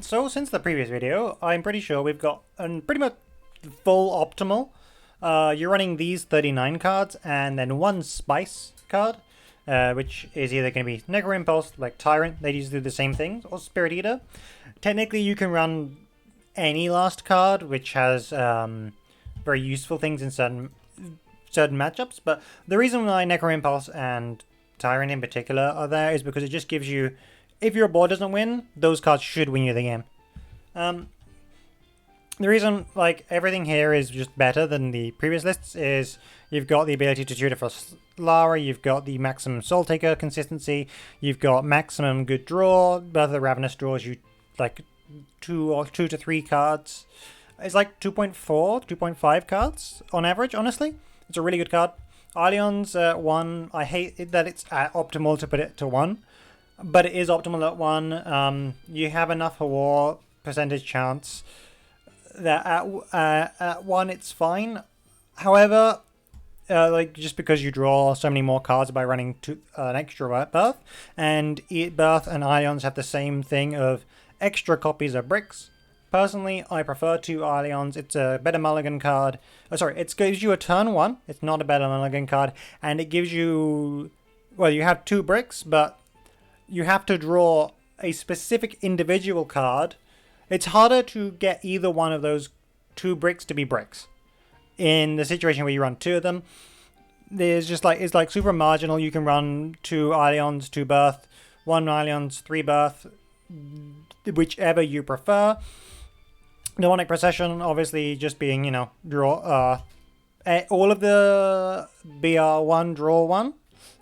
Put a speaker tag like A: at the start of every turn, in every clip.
A: So since the previous video, I'm pretty sure we've got pretty much full optimal. You're running these 39 cards and then one Spice card, which is either going to be Negro Impulse, like Tyrant, they usually do the same thing, or Spirit Eater. Technically, you can run any last card, which has very useful things in certain matchups, but the reason why Necro Impulse and Tyrant in particular are there is because it just gives you, if your board doesn't win, those cards should win you the game. The reason, like, everything here is just better than the previous lists is you've got the ability to tutor for Lara, you've got the maximum soultaker consistency, you've got maximum good draw. Both of the Ravenous draws you, like, two to three cards. It's like 2.4, 2.5 cards on average, honestly. It's a really good card. Alion's at 1. I hate that it's at optimal to put it to 1. But it is optimal at 1. You have enough war percentage chance that at 1 it's fine. However, like just because you draw so many more cards by running an extra birth, and birth and Ions have the same thing of extra copies of bricks. Personally, I prefer 2 Ions. It's a better mulligan card. Oh, sorry, it gives you a turn 1. It's not a better mulligan card, and it gives you, well, you have 2 bricks, but you have to draw a specific individual card. It's harder to get either one of those 2 bricks to be bricks. In the situation where you run 2 of them, there's just like, it's like super marginal. You can run 2 Ions, 2 birth, 1 Ions, 3 birth, whichever you prefer. Demonic Procession, obviously, just being, you know, draw. All of the BR1, draw 1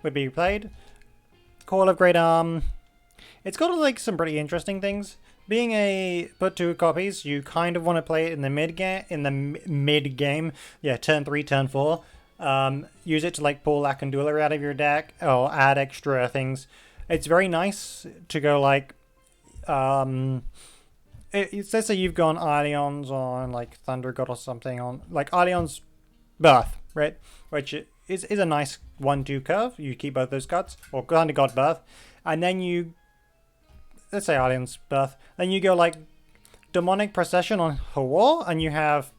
A: would be played. Call of Great Arm. It's got like some pretty interesting things. Being a put 2 copies, you kind of want to play it in the mid game. Yeah, turn 3, turn 4. Use it to like pull Lakandula out of your deck or add extra things. It's very nice to go like. It says that you've gone Alion's on like Thunder God or something on like Alion's Birth, right? Which is a nice 1-2 curve. You keep both those cards, or Thunder God Birth, and then you, let's say Alion's Birth, then you go like Demonic Procession on Hawar, and you have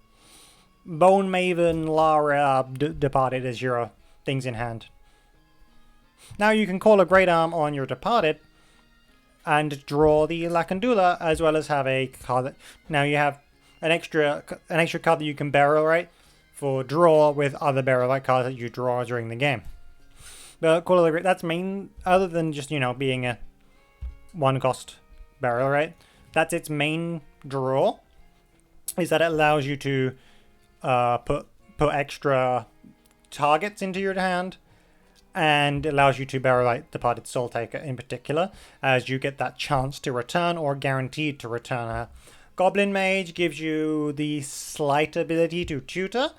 A: Bone Maven, Lara, Departed as your things in hand. Now you can call a Great Arm on your Departed and draw the Lakandula, as well as have a card that now you have an extra card that you can barrel, right? For draw with other barrel like cards that you draw during the game. But Call of the Great, that's main, other than just, you know, being a 1-cost barrel, right? That's its main draw, is that it allows you to put extra targets into your hand, and allows you to barrel like Departed Soultaker in particular, as you get that chance to return or guaranteed to return her. Goblin Mage gives you the slight ability to tutor.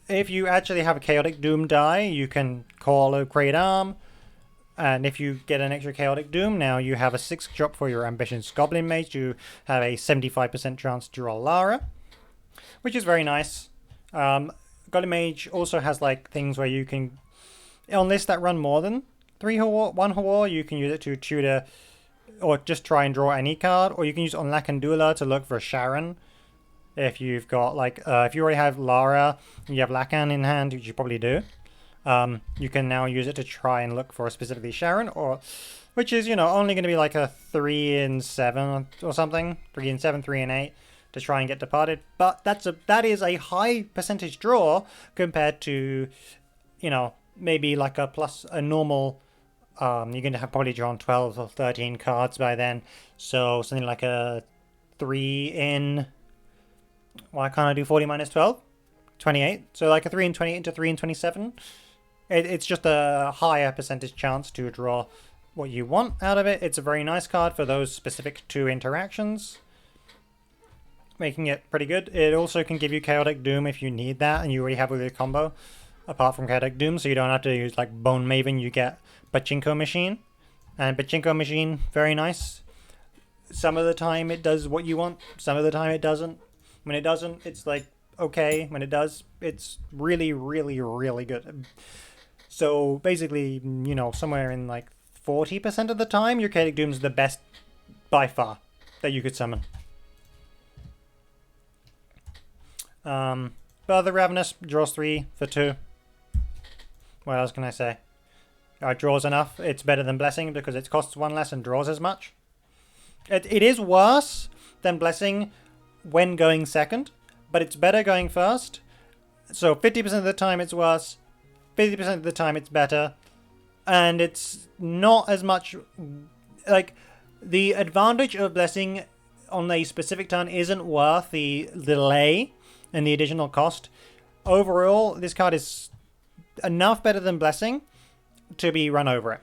A: If you actually have a Chaotic Doom die, you can call a Great Arm, and if you get an extra Chaotic Doom, now you have a 6 drop for your Ambitions Goblin Mage. You have a 75% chance to draw Lara, which is very nice. Goblin Mage also has like things where you can, on lists that run more than 1 Hawar, you can use it to tutor or just try and draw any card, or you can use it on Lakandula to look for Sharon. If you've got like, if you already have Lara and you have Lakan in hand, which you probably do, you can now use it to try and look for specifically Sharon, or which is, you know, only going to be like a 3 and 7 or something, 3 and 7, 3 and 8 to try and get Departed. But that is a high percentage draw compared to, you know, maybe like a normal. You're going to have probably drawn 12 or 13 cards by then. So something like a 3 in. Why can't I do 40 minus 12? 28. So like a 3 in 28 into 3 in 27. It's just a higher percentage chance to draw what you want out of it. It's a very nice card for those specific 2 interactions, making it pretty good. It also can give you Chaotic Doom if you need that and you already have with your combo. Apart from Chaotic Doom, so you don't have to use like Bone Maven, you get Pachinko Machine. And Pachinko Machine, very nice. Some of the time it does what you want, some of the time it doesn't. When it doesn't, it's like okay. When it does, it's really, really, really good. So basically, you know, somewhere in like 40% of the time, your Chaotic Doom is the best by far. that you could summon. But the Ravenous draws 3 for 2. What else can I say? It draws enough. It's better than Blessing because it costs 1 less and draws as much. It is worse than Blessing when going second, but it's better going first. So 50% of the time it's worse, 50% of the time it's better, and it's not as much... Like, the advantage of Blessing on a specific turn isn't worth the delay and the additional cost. Overall, this card is enough better than Blessing to be run over it.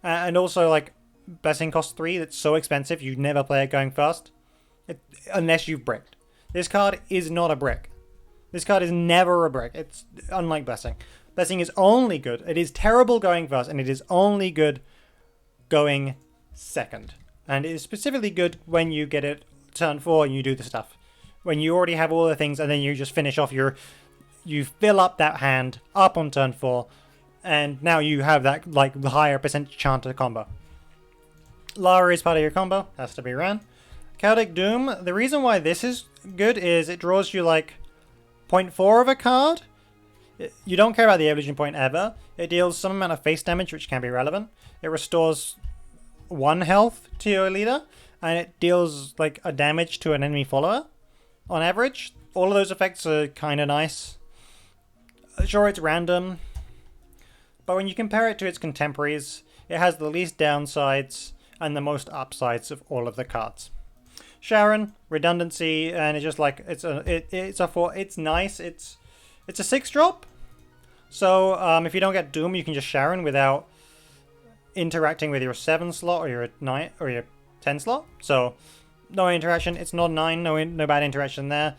A: And also, like, Blessing costs 3. That's so expensive. You never play it going first. Unless you've bricked. This card is not a brick. This card is never a brick. It's unlike Blessing. Blessing is only good. It is terrible going first, and it is only good going second. And it is specifically good when you get it turn 4 and you do the stuff. When you already have all the things, and then you just finish off you fill up that hand up on turn 4, and now you have that, like, the higher percentage chance to combo. Lara is part of your combo, has to be ran. Chaotic Doom, the reason why this is good is it draws you, like, 0.4 of a card. You don't care about the evolution point ever. It deals some amount of face damage, which can be relevant. It restores 1 health to your leader, and it deals, like, a damage to an enemy follower, on average. All of those effects are kind of nice. Sure, it's random, but when you compare it to its contemporaries, it has the least downsides and the most upsides of all of the cards. Sharon, redundancy, and it's just like it's nice. It's a 6-drop. So if you don't get Doom, you can just Sharon without interacting with your 7 slot or your 9 or your 10 slot. So no interaction. It's not 9. No bad interaction there.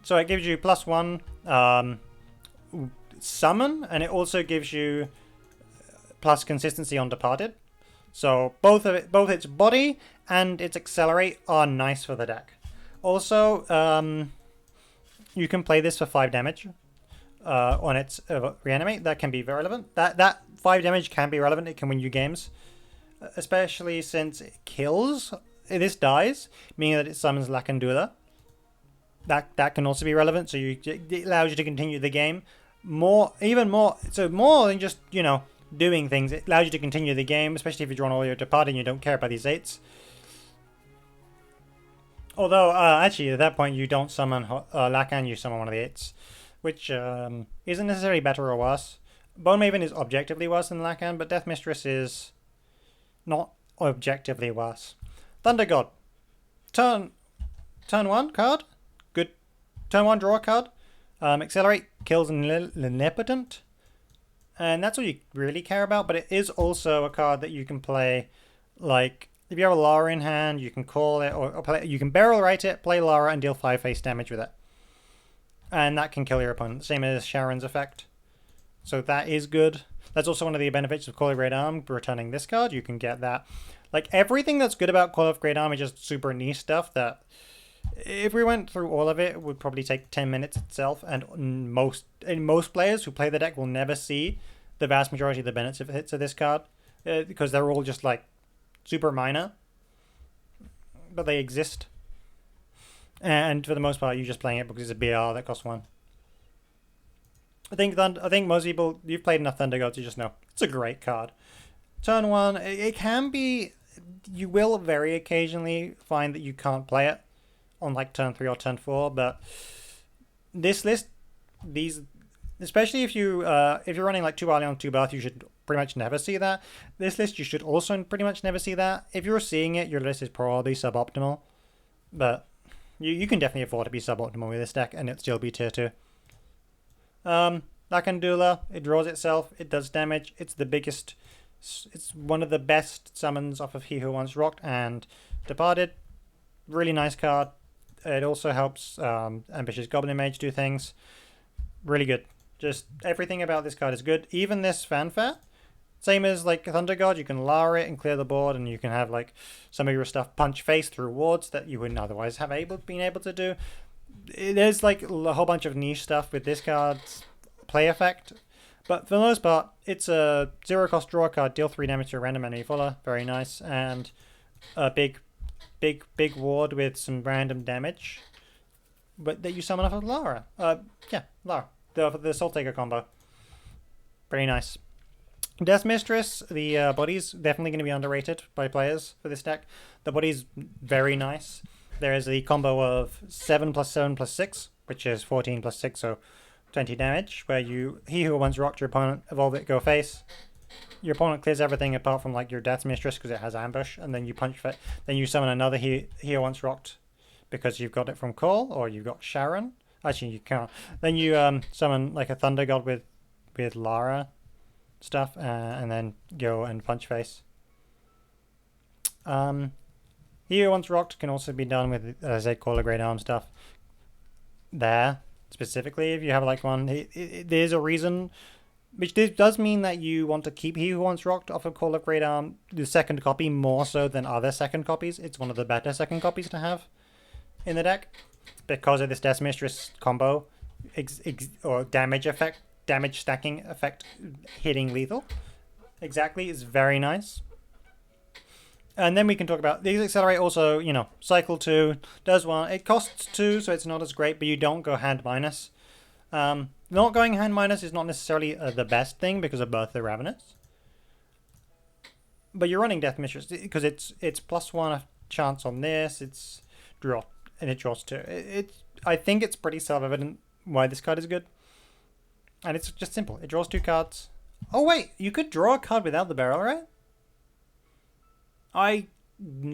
A: So it gives you +1 summon, and it also gives you plus consistency on Departed. So both its body and its accelerate are nice for the deck. Also, you can play this for 5 damage on its reanimate. That can be very relevant. That 5 damage can be relevant. It can win you games, especially since it kills. This dies, meaning that it summons Lakandula. That can also be relevant. So it allows you to continue the game even more. So more than just, you know, doing things. It allows you to continue the game, especially if you're drawing all your Departed and you don't care about these 8s. Although, actually, at that point, you don't summon Lakan, you summon one of the 8s, which isn't necessarily better or worse. Bone Maven is objectively worse than Lakan, but Death Mistress is not objectively worse. Thunder God. Turn 1 card. Good. Turn 1 draw card. Accelerate, kills Omnipotent. And that's all you really care about, but it is also a card that you can play, like, if you have a Lara in hand, you can call it, or play, you can barrel write it, play Lara, and deal 5 face damage with it. And that can kill your opponent, same as Sharon's effect. So that is good. That's also one of the benefits of Call of Great Arm, returning this card. You can get that. Like, everything that's good about Call of Great Arm is just super niche stuff that, if we went through all of it, it would probably take 10 minutes itself, and most players who play the deck will never see the vast majority of the benefits of this card, because they're all just, like, super minor, but they exist. And for the most part, you're just playing it because it's a BR that costs 1. I think most people, you've played enough Thunder Gods, you just know it's a great card. Turn 1, it can be. You will very occasionally find that you can't play it on, like, turn 3 or turn 4, but this list, especially if you're running, like, 2 Allion, 2 Bath, you should pretty much never see that. This list, you should also pretty much never see that. If you're seeing it, your list is probably suboptimal, but you can definitely afford to be suboptimal with this deck and it still be tier 2. Lakandula, it draws itself, it does damage, it's the biggest, it's one of the best summons off of He Who Once Rocked and Departed. Really nice card. It also helps Ambitious Goblin Mage do things. Really good. Just everything about this card is good. Even this Fanfare. Same as, like, Thunder God, you can Lara it and clear the board, and you can have, like, some of your stuff punch face through wards that you wouldn't otherwise have been able to do. There's, like, a whole bunch of niche stuff with this card's play effect. But for the most part, it's a 0-cost draw card, deal 3 damage to a random enemy follower. Very nice. And a big ward with some random damage, but that you summon off of Lara. Yeah, Lara, the soultaker combo. Pretty nice. Death Mistress, the body's definitely going to be underrated by players for this deck. The body's very nice. There is the combo of 7 plus 7 plus 6, which is 14 plus 6, so 20 damage, where he who once rocked your opponent, evolve it, go face. Your opponent clears everything apart from like your Death Mistress because it has ambush, and then you then you summon another he who once rocked because you've got it from Call, or you've got Sharon. Actually, you can't. Then you summon like a Thunder God with Lara stuff, and then go and punch face. He who once rocked can also be done with, as I call a Great Arm stuff. There, specifically, if you have like one, there's a reason, which does mean that you want to keep He Who Once Rocked off of Call of Great Arm, the second copy, more so than other second copies. It's one of the better second copies to have in the deck because of this Death Mistress combo or damage stacking effect, hitting lethal. Exactly, it's very nice. And then we can talk about these accelerate also, cycle 2 does one. It costs 2, so it's not as great, but you don't go hand minus. Not going hand minus is not necessarily the best thing because of both the Ravenous. But you're running Death Mistress because it's +1 chance on this. It's draw and it draws 2. I think it's pretty self-evident why this card is good. And it's just simple. It draws 2 cards. Oh wait, you could draw a card without the barrel, right? I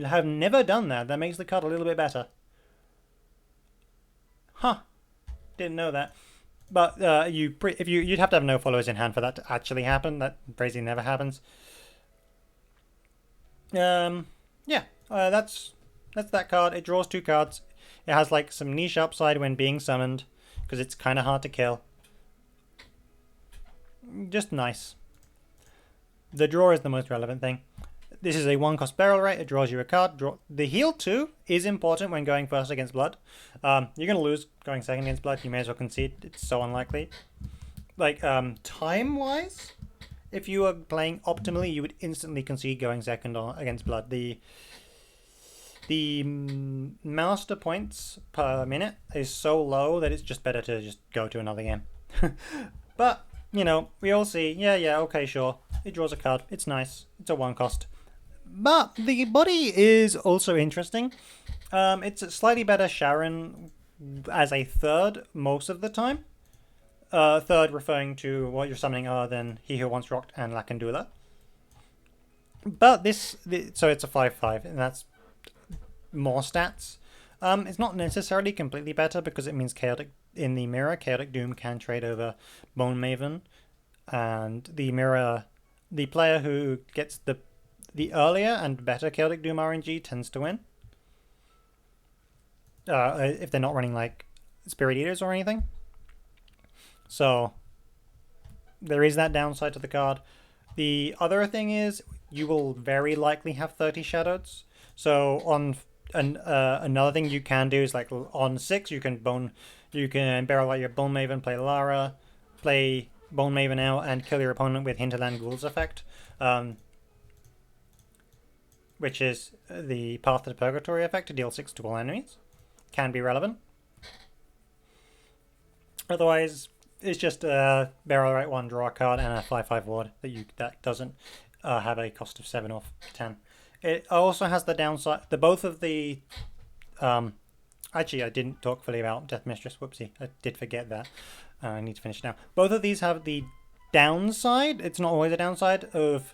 A: have never done that. That makes the card a little bit better. Huh. Didn't know that. But you'd have to have no followers in hand for that to actually happen. That basically never happens. Yeah. That's that card. It draws 2 cards. It has like some niche upside when being summoned because it's kind of hard to kill. Just nice. The draw is the most relevant thing. This is a 1-cost barrel rate. It draws you a card. The heal 2 is important when going first against Blood. You're going to lose going second against Blood. You may as well concede. It's so unlikely. Like, time-wise, if you were playing optimally, you would instantly concede going second against Blood. The master points per minute is so low that it's just better to just go to another game. But, we all see, yeah, okay, sure. It draws a card. It's nice. It's a 1-cost. But the body is also interesting. It's a slightly better Sharon as a third most of the time. Third referring to what you're summoning other than He Who Once Rocked and Lakandula. But so it's a 5/5, and that's more stats. It's not necessarily completely better because it means Chaotic in the mirror. Chaotic Doom can trade over Bone Maven, and the player who gets the earlier and better Chaotic Doom RNG tends to win. If they're not running like Spirit Eaters or anything. So there is that downside to the card. The other thing is you will very likely have 30 Shadows. So another thing you can do is like on 6 you can barrel out your Bone Maven, play Lara, play Bone Maven out, and kill your opponent with Hinterland Ghouls effect. Which is the Path to Purgatory effect to deal 6 to all enemies. Can be relevant. Otherwise, it's just a barrel rate 1 draw card and a 5/5 ward that doesn't have a cost of 7 or 10. It also has the downside. Both of the actually, I didn't talk fully about Death Mistress. Whoopsie, I did forget that. I need to finish now. Both of these have the downside. It's not always a downside of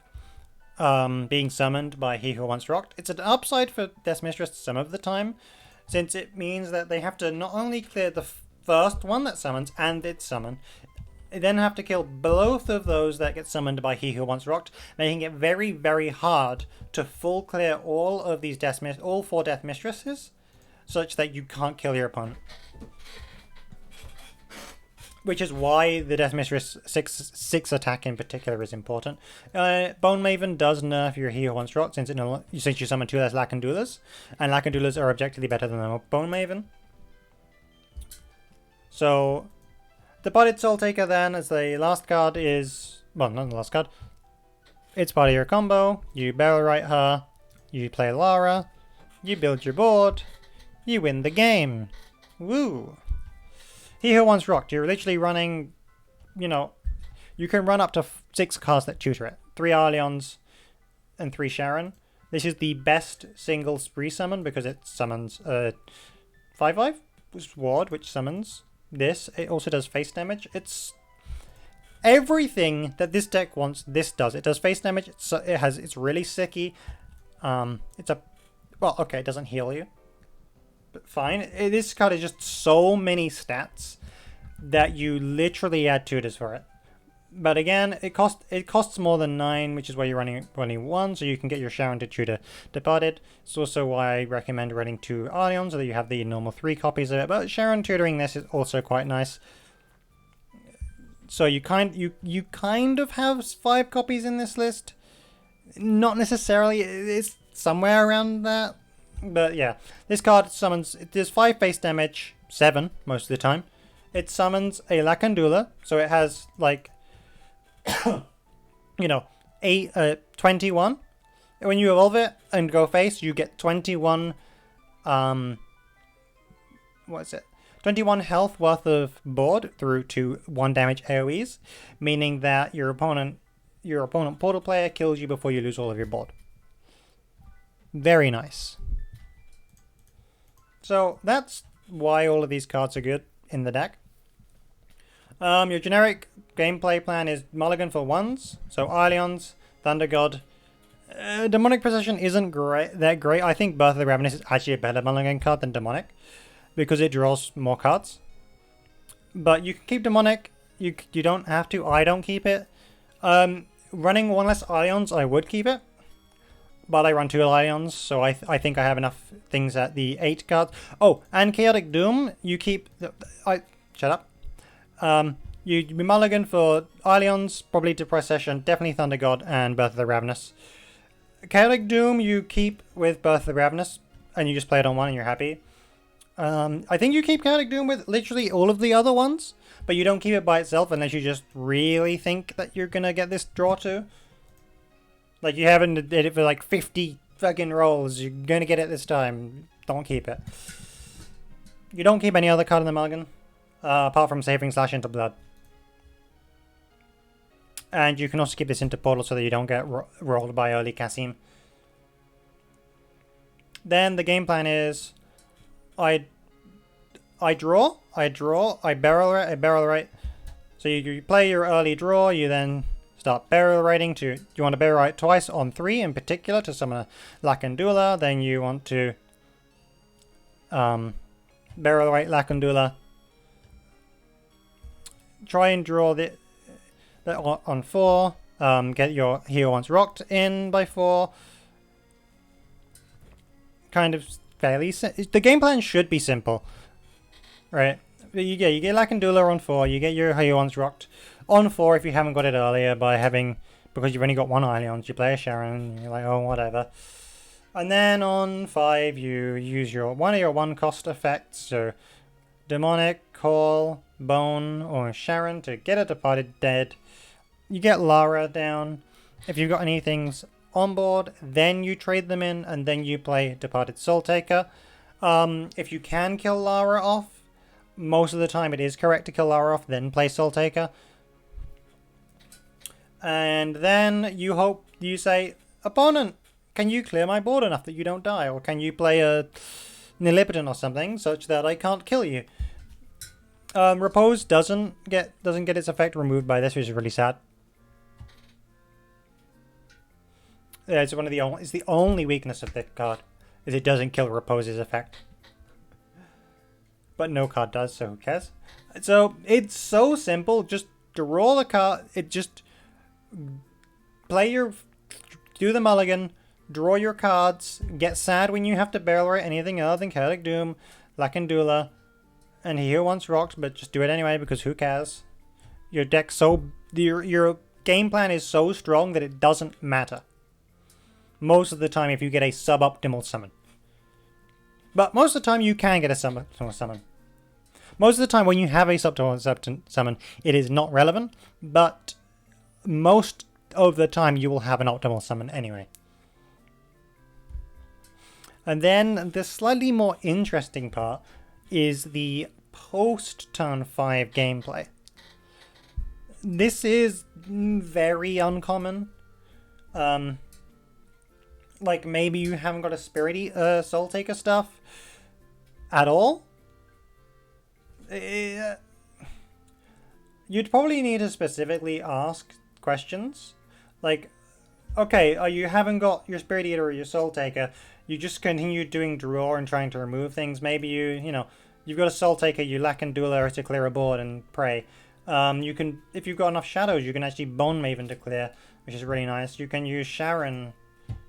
A: being summoned by He Who Once Rocked. It's an upside for Death Mistress some of the time, since it means that they have to not only clear the first one that summons and its summon, they then have to kill both of those that get summoned by He Who Once Rocked, making it very, very hard to full clear all of these all 4 Death Mistresses, such that you can't kill your opponent. Which is why the Death Mistress 6 attack in particular is important. Bone Maven does nerf your He Who Once Rocked since you summon 2 less Lakandulas, and Lakandulas are objectively better than the Bone Maven. So the Bodied Soultaker then, as the last card, is... well, not the last card. It's part of your combo. You barrel right her. You play Lara, you build your board, you win the game. Woo! He Who Once Rocked, you're literally running, you know, you can run up to 6 cards that tutor it. 3 Arleons and 3 Sharon. This is the best single spree summon because it summons a 5/5 ward, which summons this. It also does face damage. It's everything that this deck wants. This does. It does face damage. It's really sicky. It's a well, okay, it doesn't heal you, but fine. This card is just so many stats that you literally add tutors for it. But again, it costs more than 9, which is why you're running 1, so you can get your Sharon to tutor Departed. It's also why I recommend running 2 Arleons, so that you have the normal 3 copies of it. But Sharon tutoring this is also quite nice. So you kind of have 5 copies in this list. Not necessarily, it's somewhere around that. But yeah, this card summons, it does 5 base damage, 7 most of the time. It summons a Lakandula, so it has like, you know, 21. When you evolve it and go face, you get 21, what is it? 21 health worth of board through to 1 damage AoEs, meaning that your opponent portal player kills you before you lose all of your board. Very nice. So that's why all of these cards are good in the deck. Your generic gameplay plan is mulligan for 1s, so Arleons, Thunder God. Demonic Procession isn't that great. I think Birth of the Ravenous is actually a better mulligan card than Demonic, because it draws more cards. But you can keep Demonic. You don't have to. I don't keep it. Running 1 less Arleons, I would keep it. But I run 2 Arleons, so I think I have enough things at the 8 cards. Oh, and Chaotic Doom, you keep... shut up. You mulligan for Arleons, probably to Procession, definitely Thunder God, and Birth of the Ravenous. Chaotic Doom you keep with Birth of the Ravenous, and you just play it on 1 and you're happy. I think you keep Chaotic Doom with literally all of the other ones, but you don't keep it by itself unless you just really think that you're gonna get this draw too. Like, you haven't did it for like 50 fucking rolls, you're gonna get it this time. Don't keep it. You don't keep any other card in the mulligan, apart from Saving Slash into Blood. And you can also keep this into Portal so that you don't get rolled by early Cassim. Then the game plan is... I draw, I barrel rate. So you play your early draw, you then start barrel rating to... You want to barrel rate twice on 3 in particular to summon a Lakandula. Then you want to barrel rate Lakandula. Try and draw the on 4. Get your He Who Once Rocked in by 4. Kind of fairly... The game plan should be simple. Right? You get Lakandula on 4. You get your He Who Once Rocked on 4 if you haven't got it earlier by having... Because you've only got 1 Arleon. You play a Sharon. You're like, oh, whatever. And then on 5, you use one of your 1-cost effects. So, Demonic, Call, Bone, or Sharon to get a Departed dead. You get Lara down. If you've got any things on board, then you trade them in, and then you play Departed Soultaker. If you can kill Lara off, most of the time it is correct to kill Lara off, then play Soultaker. And then you say, opponent, can you clear my board enough that you don't die? Or can you play a Nillipitant or something such that I can't kill you? Repose doesn't get its effect removed by this, which is really sad. Yeah, it's the only weakness of the card, is it doesn't kill Repose's effect. But no card does, so who cares? So it's so simple. Just draw the card. Do the mulligan, draw your cards, get sad when you have to barrel rate anything other than Chaotic Doom, Lakandula, and He Who Once Rocked, but just do it anyway because who cares? Your your game plan is so strong that it doesn't matter. Most of the time if you get a suboptimal summon. But most of the time you can get a suboptimal summon. Most of the time when you have a suboptimal summon, it is not relevant, but most of the time you will have an optimal summon anyway. And then the slightly more interesting part is the post-turn 5 gameplay. This is very uncommon. Like maybe you haven't got a soultaker stuff at all. You'd probably need to specifically ask questions. Like, okay, you haven't got your Spirit Eater or your Soultaker. You just continue doing draw and trying to remove things. Maybe you've got a Soultaker, you lack in Dueler to clear a board and pray. You can, if you've got enough shadows, you can actually Bone Maven to clear, which is really nice. You can use Sharon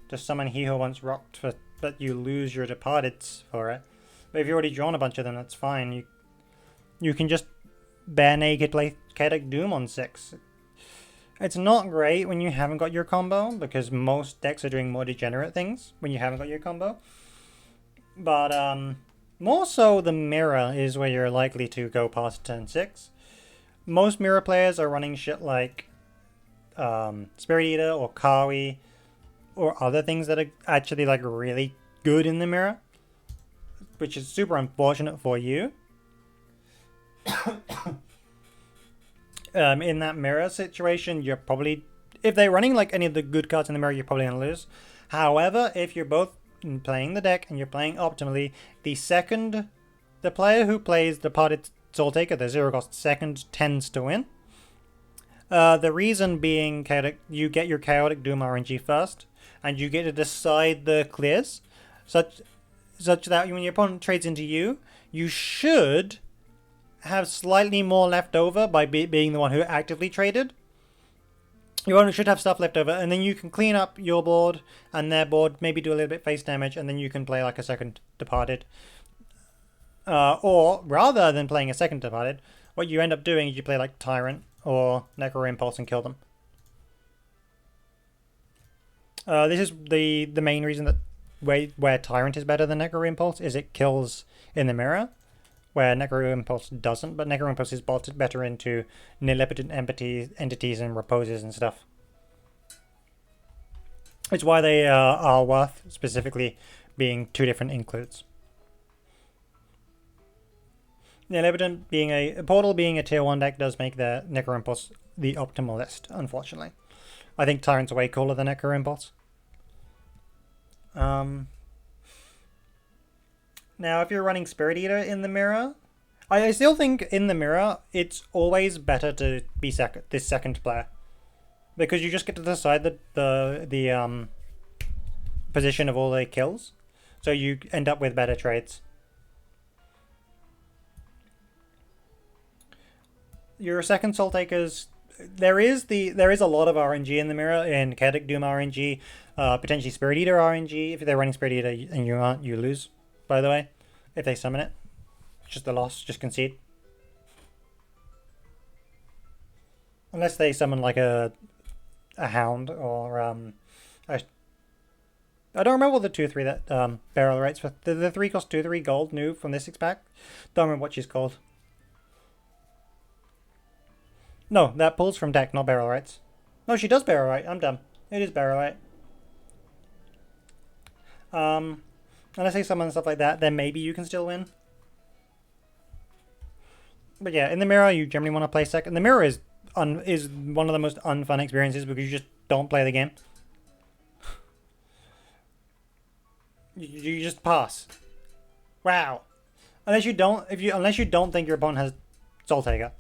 A: to summon He Who Once Rocked, but you lose your Departeds for it. But if you've already drawn a bunch of them, that's fine. You can just bare naked play Chaotic Doom on 6. It's not great when you haven't got your combo, because most decks are doing more degenerate things when you haven't got your combo. But more so the mirror is where you're likely to go past turn 6. Most mirror players are running shit like Spirit Eater or Kawi or other things that are actually like really good in the mirror, which is super unfortunate for you. In that mirror situation, you're probably, if they're running like any of the good cards in the mirror, you're probably going to lose. However, if you're both playing the deck and you're playing optimally, the player who plays the Departed Soultaker, the 0-cost second, tends to win. The reason being you get your Chaotic Doom RNG first, and you get to decide the clears, such that when your opponent trades into you, you should have slightly more left over by being the one who actively traded. Your opponent should have stuff left over, and then you can clean up your board and their board, maybe do a little bit face damage, and then you can play like a second Departed. Or, rather than playing a second Departed, what you end up doing is you play like Tyrant or Necro Impulse and kill them. This is the main reason that where Tyrant is better than Necro Impulse is it kills in the mirror, where Necro Impulse doesn't, but Necro Impulse is bolted better into nillipotent entities and reposes and stuff. It's why they are worth specifically being two different includes. Nillipotent being a Portal being a tier 1 deck does make the Necro Impulse the optimal list, unfortunately. I think Tyrant's way cooler than Necro Impulse. Now, if you're running Spirit Eater in the mirror, I still think in the mirror it's always better to be this second player, because you just get to decide the position of all the kills, so you end up with better trades. Your second Soultakers, there is a lot of RNG in the mirror, in Chaotic Doom RNG, potentially Spirit Eater RNG. If they're running Spirit Eater and you aren't, you lose, by the way. If they summon it, just a loss, just concede. Unless they summon like a Hound or I don't remember what the 2/3 that barrel rates for. The 3 cost 2/3 gold new from this 6-pack. Don't remember what she's called. No, that pulls from deck, not barrel rates. No, she does barrel rate. I'm dumb. It is barrel rate. Unless they summon stuff like that, then maybe you can still win. But yeah, in the mirror, you generally want to play second. The mirror is one of the most unfun experiences because you just don't play the game. You just pass. Wow. Unless you don't think your opponent has Soultaker,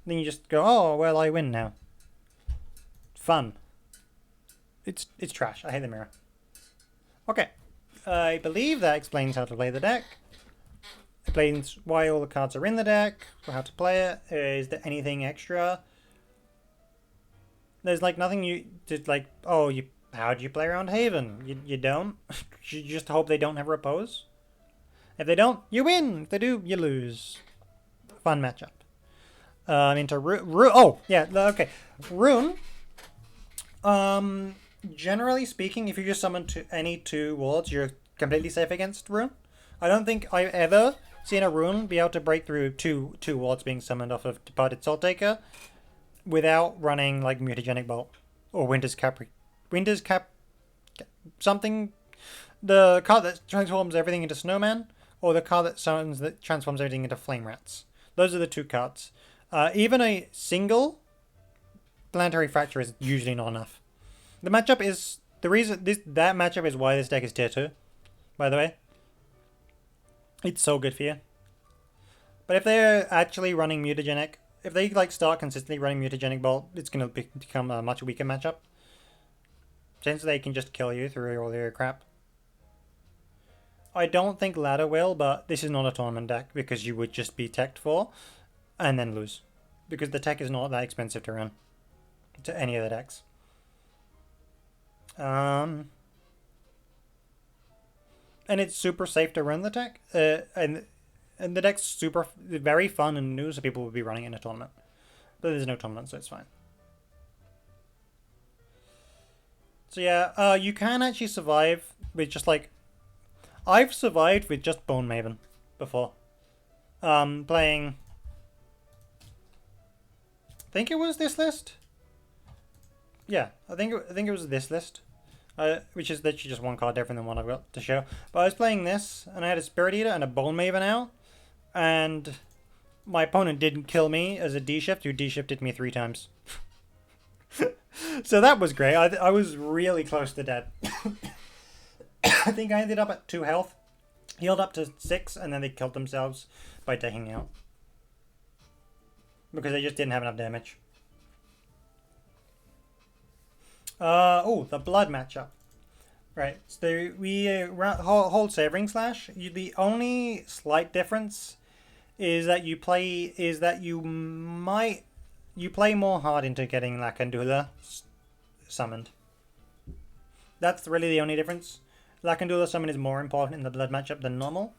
A: then you just go, oh well, I win now. Fun. It's trash. I hate the mirror. Okay. I believe that explains how to play the deck. Explains why all the cards are in the deck, how to play it. Is there anything extra? There's like nothing you did like, oh, how do you play around Haven? You don't? You just hope they don't have repose? If they don't, you win. If they do, you lose. Fun matchup. Into Rune. Oh, yeah, okay. Rune. Generally speaking, if you just summon any 2 wards, you're completely safe against Rune. I don't think I've ever seen a Rune be able to break through two wards being summoned off of Departed Soultaker without running like Mutagenic Bolt or Winter's Cap something. The card that transforms everything into snowman, or the card that transforms everything into flame rats. Those are the two cards. Even a single planetary fracture is usually not enough. The matchup is the reason that matchup is why this deck is tier 2. By the way, it's so good for you. But if they're actually running mutagenic, if they like start consistently running mutagenic bolt, it's gonna become a much weaker matchup. Since they can just kill you through all your crap. I don't think ladder will, but this is not a tournament deck because you would just be teched for and then lose. Because the tech is not that expensive to run to any of the decks. And it's super safe to run the tech. And the deck's very fun and new, so people will be running it in a tournament. But there's no tournament, so it's fine. So yeah, you can actually survive with just like... I've survived with just Bone Maven before. Playing... I think it was this list? Yeah, I think it was this list. Which is literally just one card different than what I've got to show. But I was playing this, and I had a Spirit Eater and a Bone Maven out. And my opponent didn't kill me as a D-shift, who D-shifted me 3 times. So that was great. I was really close to dead. I think I ended up at 2 health, healed up to 6, and then they killed themselves by taking out. Because they just didn't have enough damage. Oh, the blood matchup. Right, so we hold Savoring Slash. The only slight difference is that you play more hard into getting Lakandula summoned. That's really the only difference. Lakandula summon is more important in the blood matchup than normal.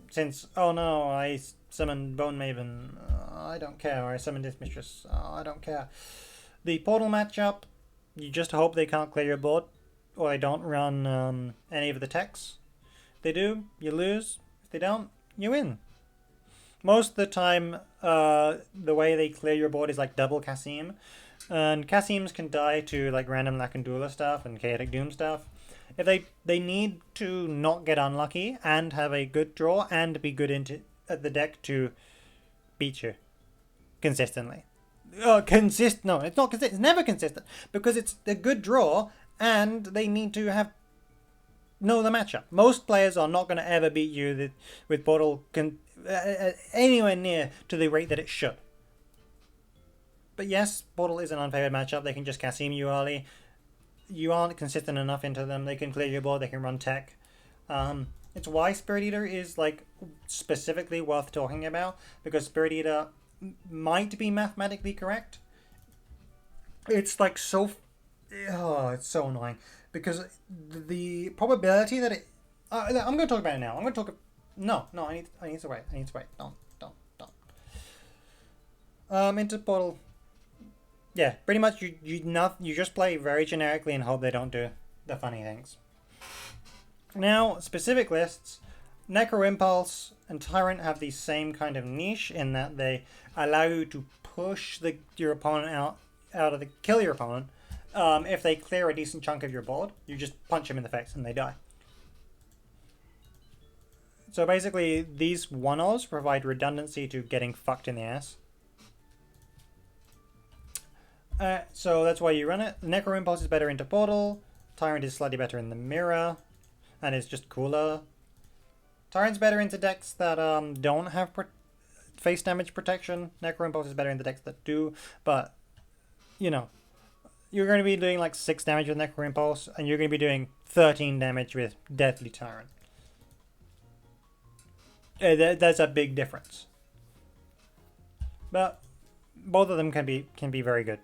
A: Since, oh no, I summoned Bone Maven, I don't care. Or I summoned this Mistress, I don't care. The portal matchup, you just hope they can't clear your board, or they don't run any of the techs. If they do, you lose. If they don't, you win. Most of the time, the way they clear your board is like double Kassim. And Kassims can die to like random Lakandula stuff and Chaotic Doom stuff. If they need to not get unlucky and have a good draw and be good at the deck to beat you consistently. No, it's not consistent. It's never consistent because it's a good draw and they need to know the matchup. Most players are not going to ever beat you with Portal anywhere near to the rate that it should. But yes, Portal is an unfavored matchup. They can just Kassim you early. You aren't consistent enough into them. They can clear your board. They can run tech. It's why Spirit Eater is like specifically worth talking about, because Spirit Eater might be mathematically correct. It's like so... Oh, it's so annoying. Because the probability that it... I'm going to talk about it now. I'm going to talk... No, I need to wait. Don't. Into Portal... Yeah, pretty much you just play very generically and hope they don't do the funny things. Now, specific lists, Necro Impulse and Tyrant have the same kind of niche in that they allow you to push your opponent kill your opponent. If they clear a decent chunk of your board, you just punch them in the face and they die. So basically, these 1-0s provide redundancy to getting fucked in the ass. So that's why you run it. Necro Impulse is better into Portal. Tyrant is slightly better in the Mirror. And it's just cooler. Tyrant's better into decks that don't have face damage protection. Necro Impulse is better in the decks that do. But, you know, you're going to be doing like 6 damage with Necro Impulse. And you're going to be doing 13 damage with Deathly Tyrant. That's a big difference. But both of them can be very good.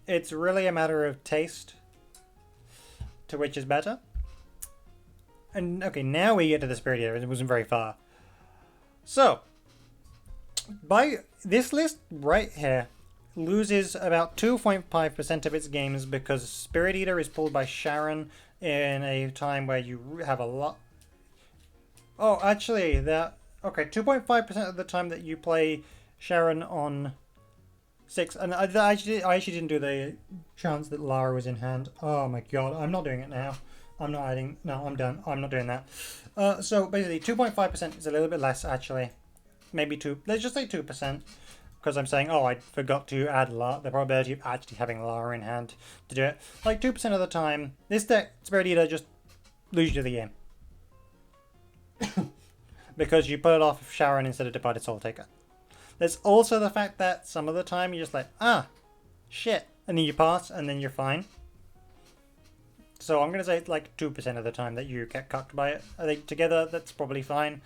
A: It's really a matter of taste to which is better. And okay, now we get to the Spirit Eater. It wasn't very far. So, by this list right here loses about 2.5% of its games because Spirit Eater is pulled by Sharon in a time where you have a lot. Oh, actually, okay, 2.5% of the time that you play Sharon on 6, and I actually didn't do the chance that Lara was in hand. Oh my god, I'm not doing it now. I'm not adding. No, I'm done. I'm not doing that. So basically, 2.5% is a little bit less actually. Maybe 2. Let's just say 2%. Because I'm saying, oh, I forgot to add the probability of actually having Lara in hand to do it. Like 2% of the time, this deck, Spirit Eater, just lose you the game. Because you put it off Sharon instead of Departed Soultaker. There's also the fact that some of the time you're just like, ah, shit. And then you pass, and then you're fine. So I'm going to say like 2% of the time that you get cucked by it. I think together that's probably fine.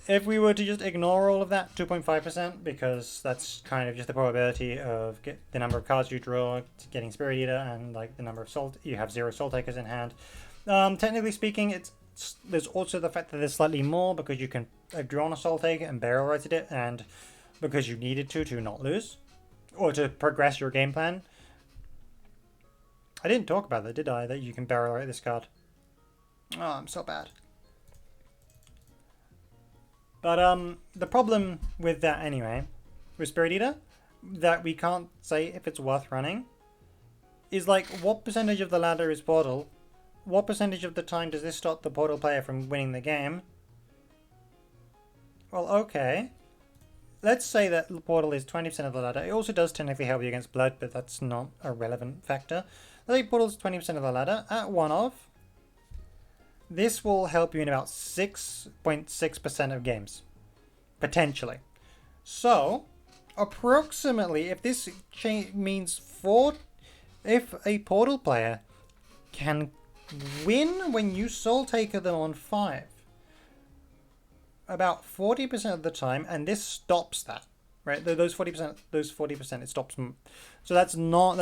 A: If we were to just ignore all of that, 2.5%, because that's kind of just the probability of the number of cards you draw, getting Spirit Eater, and like the number of you have 0 Soul Takers in hand. Technically speaking, there's also the fact that there's slightly more because you can have drawn a Soul Taker and barrel rated it, and because you needed to not lose, or to progress your game plan. I didn't talk about that, did I? That you can barrel rate this card. Oh, I'm so bad. But the problem with that anyway, with Spirit Eater, that we can't say if it's worth running, is like what percentage of the ladder is Portal? What percentage of the time does this stop the Portal player from winning the game? Well, okay. Let's say that Portal is 20% of the ladder. It also does technically help you against Blood, but that's not a relevant factor. Let's say Portal is 20% of the ladder. At 1-off, this will help you in about 6.6% of games. Potentially. So, approximately, if this means if a Portal player can win when you Soul Taker them on 5, about 40% of the time, and this stops that, right? Those 40%, it stops. So that's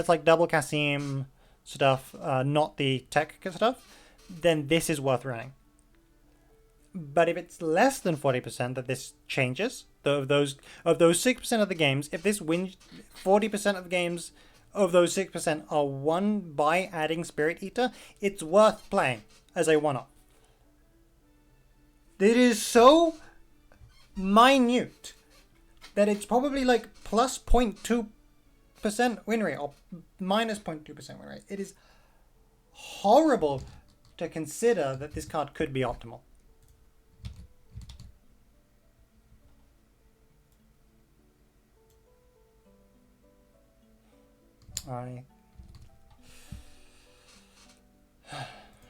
A: like double Kasim stuff, not the tech stuff. Then this is worth running. But if it's less than 40% that this changes, of those 6% of the games, if this wins 40% of the games of those 6% are won by adding Spirit Eater, it's worth playing as a one-off. It is so minute that it's probably like plus 0.2% win rate or minus 0.2% win rate. It is horrible to consider that this card could be optimal. I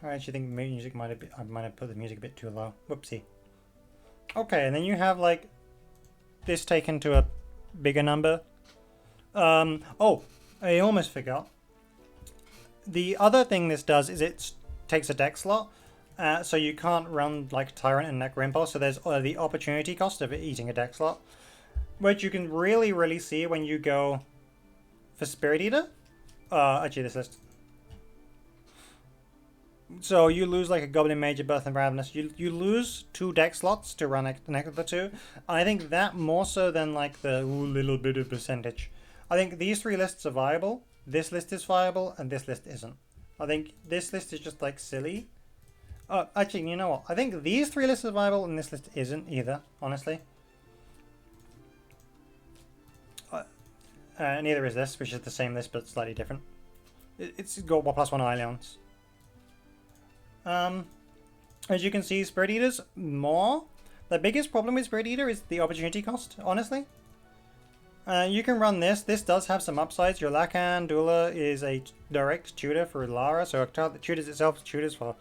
A: actually think music I might have put the music a bit too low. Whoopsie. Okay, and then you have like this taken to a bigger number. Oh, I almost forgot. The other thing this does is it takes a deck slot, so you can't run like Tyrant and Necro Impulse, so there's the opportunity cost of eating a deck slot, which you can really see when you go for Spirit Eater. Actually, this list. So you lose like a Goblin Major, Birth and Ravenous. You lose 2 deck slots to run the next of the 2. I think that more so than like the little bit of percentage. I think these 3 lists are viable. This list is viable, and this list isn't. I think this list is just like silly. Actually, you know what? I think these 3 lists are viable, and this list isn't either. Honestly. Neither is this, which is the same list but slightly different. It's got +1 Ileons. As you can see, Spirit Eater's more. The biggest problem with Spirit Eater is the opportunity cost, honestly. You can run this. This does have some upsides. Your Lacan Doula is a direct tutor for Lara, so a child that tutors itself tutors for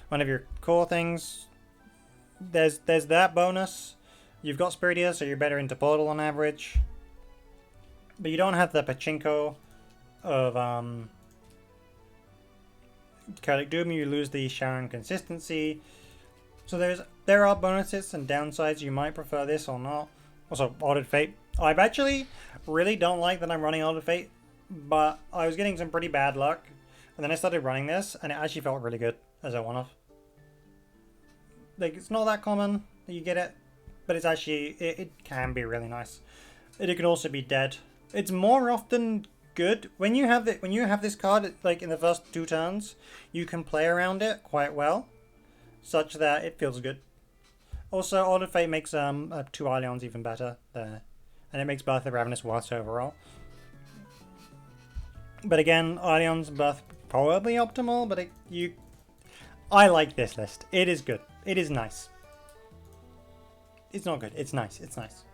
A: one of your core things. There's that bonus. You've got Spirit Eater, so you're better into Portal on average. But you don't have the pachinko of Chaotic Doom. You lose the Sharon consistency. So there are bonuses and downsides. You might prefer this or not. Also, Ordered Fate. I've actually really don't like that I'm running Ordered Fate, but I was getting some pretty bad luck, and then I started running this, and it actually felt really good as a one-off. Like, it's not that common that you get it, but it's actually it can be really nice. It can also be dead. It's more often good when you have this card like in the first 2 turns. You can play around it quite well, such that it feels good. Also, Ordered Fate makes 2 Ileons even better there, and it makes Birth of Ravenous worse overall. But again, Ileons Birth probably optimal, but I like this list. It is good. It is nice. It's not good. It's nice. It's nice.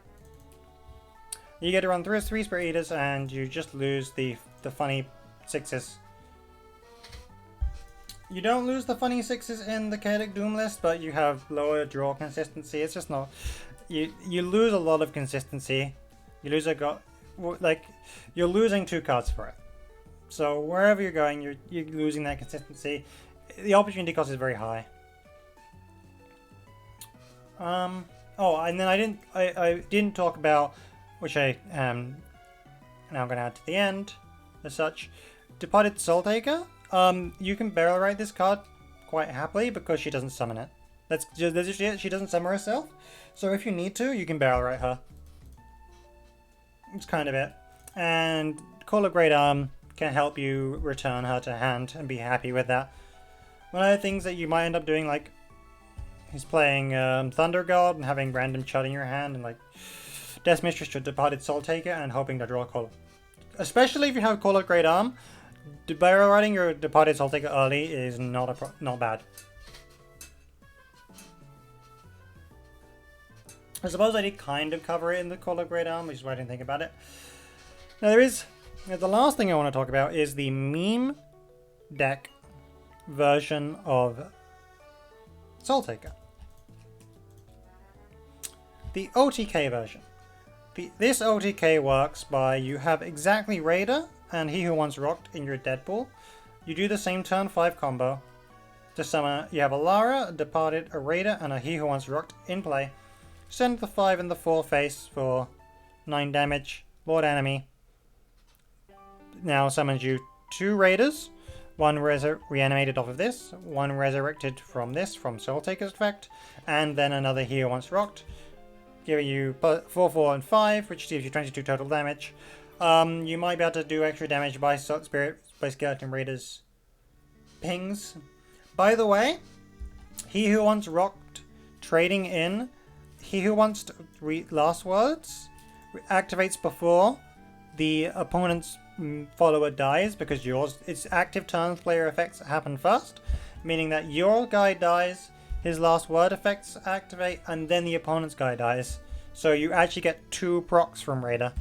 A: You get to run through 3 Spirit Eaters and you just lose the funny 6s. You don't lose the funny 6s in the Chaotic Doom list, but you have lower draw consistency. It's just not... You lose a lot of consistency. You lose you're losing 2 cards for it. So wherever you're going, you're losing that consistency. The opportunity cost is very high. Oh, and then I didn't talk about, which I am now going to add to the end, as such, Departed Soultaker. You can barrel write this card quite happily because she doesn't summon it. That's just it. She doesn't summon herself. So if you need to, you can barrel write her. It's kind of it. And Call of Great Arm can help you return her to hand and be happy with that. One of the things that you might end up doing, like, is playing Thunder God and having random chud in your hand and like Death Mistress to Departed Soultaker and hoping to draw a call. Especially if you have Call of Great Arm, barrel writing your Departed Soultaker early is not bad. I suppose I did kind of cover it in the Call of Great Arm, which is why I didn't think about it. Now the last thing I want to talk about is the meme deck version of Soultaker. The OTK version. This OTK works by you have exactly Raider and He Who Once Rocked in your Deadpool. You do the same turn 5 combo. To summon, you have a Lara, a Departed, a Raider, and a He Who Once Rocked in play. Send the 5 and the 4 face for 9 damage. Lord Enemy now summons you 2 Raiders. 1 reanimated off of this, 1 resurrected from this, from Soultaker's effect, and then another He Who Once Rocked, giving you 4, 4, and 5, which gives you 22 total damage. You might be able to do extra damage by Skeleton Raiders pings. By the way, He Who Once Rocked trading in, He Who Wants to Last Words activates before the opponent's follower dies, because its active turn player effects happen first, meaning that your guy dies, his last word effects activate, and then the opponent's guy dies. So you actually get 2 procs from Raider.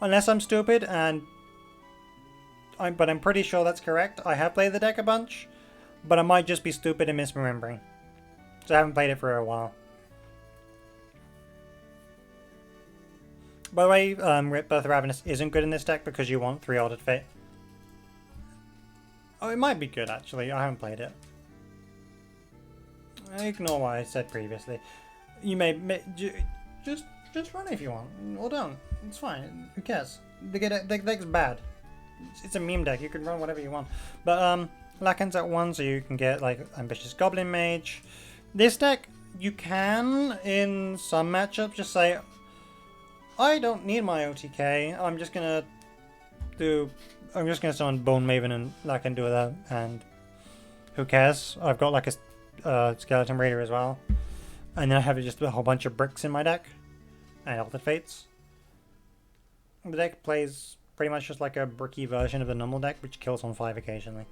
A: Unless I'm stupid, but I'm pretty sure that's correct. I have played the deck a bunch, but I might just be stupid and misremembering. So I haven't played it for a while. By the way, Birth of Ravenous isn't good in this deck because you want 3 Altered Fate. Oh, it might be good actually. I haven't played it. Ignore what I said previously. You may just run it if you want, or don't. It's fine. Who cares? The deck's bad. It's a meme deck. You can run whatever you want. But Lacan's at 1, so you can get like Ambitious Goblin Mage. This deck, you can in some matchups just say, I don't need my OTK. I'm just gonna summon Bone Maven and Lacan do that, and who cares? I've got like a Skeleton Raider as well, and then I have just a whole bunch of bricks in my deck and Altered Fates. The deck plays pretty much just like a bricky version of the normal deck, which kills on 5 occasionally.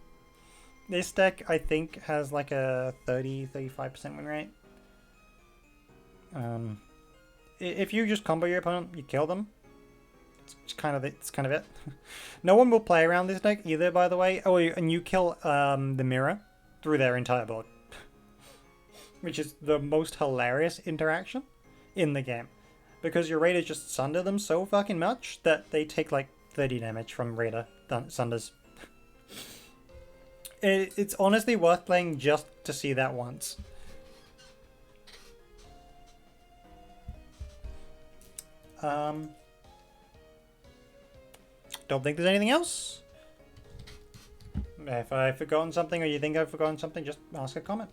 A: This deck, I think, has like a 30-35% win rate. If you just combo your opponent, you kill them. It's kind of it. No one will play around this deck either, by the way. Oh, and you kill the mirror through their entire board, which is the most hilarious interaction in the game, because your Raiders just sunder them so fucking much that they take like 30 damage from Raider sunders. It's honestly worth playing just to see that once. Don't think there's anything else. If I've forgotten something or you think I've forgotten something, just ask a comment.